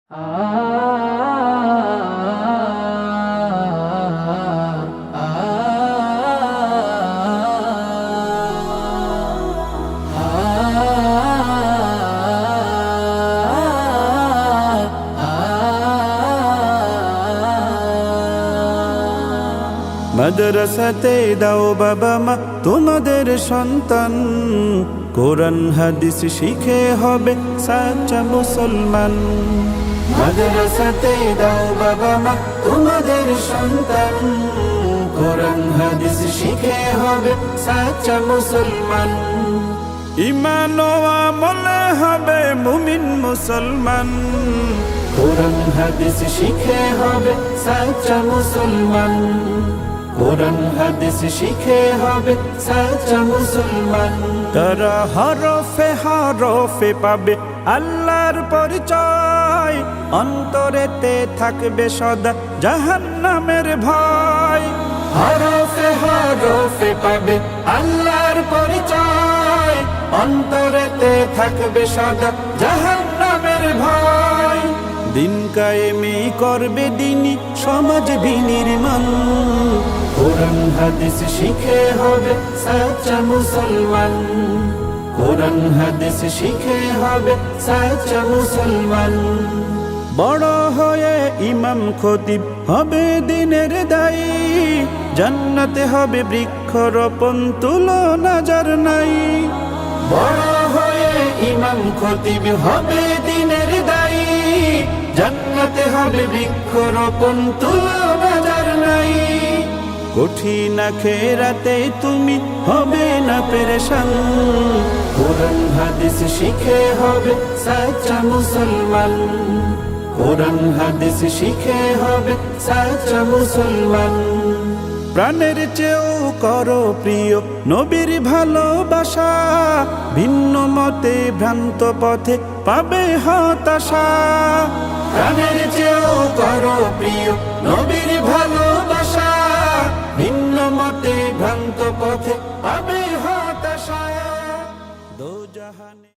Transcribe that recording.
মাদ্রাসাতে দাও বাবা মা তোমাদের সন্তান, কোরআন হাদিস শিখে হবে সাচ্চা মুসলমান। মাদ্রাসাতে দাও বাবা মা তোমাদের সন্তান, কোরআন হাদিস শিখে হবে সাচ্চা মুসলমান। ঈমান ও আমলে হবে মুমিন মুসলমান, কোরআন হাদিস শিখে হবে সাচ্চা মুসলমান। কোরআন হাদিস শিখে হবে সাচ্চা মুসলমান। তারা হরফে হরফে পাবে আল্লাহর পরিচয়, অন্তরেতে থাকবে সদা জাহান্নামের ভয়। হরফে হরফে পাবে আল্লাহর পরিচয়, অন্তরেতে থাকবে সদা জাহান্নামের ভয়। দিন কায়েমি করবে দিনী সমাজ বিনির্মাণ, কোরআন হাদিস শিখে হবে সাচ্চা মুসলমান। কোরআন হাদিস শিখে হবে সাচ্চা মুসলমান। বড় হয়ে ইমাম খতিব হবে দিনের দায়ী, জান্নাতে হবে বৃক্ষরোপণ তুলনা যার নাই। বড় হয়ে ইমাম খতিব হবে দিনের দায়ী, জান্নাতে হবে বৃক্ষরোপণ তুলনা যার নাই। কঠিন আখিরাতে তুমি হবে না পেরেশান, কোরআন হাদিস শিখে হবে সাচ্চা মুসলমান। কোরআন হাদিস শিখে হবে সাচ্চা মুসলমান। প্রাণের চেয়েও করো প্রিয় নবীর ভালোবাসা, ভিন্ন মতে ভ্রান্ত পথে পাবে হতাশা। প্রাণের চেয়েও করো প্রিয় নবীর ভালোবাসা, ভিন্ন মতে ভ্রান্ত পথে পাবে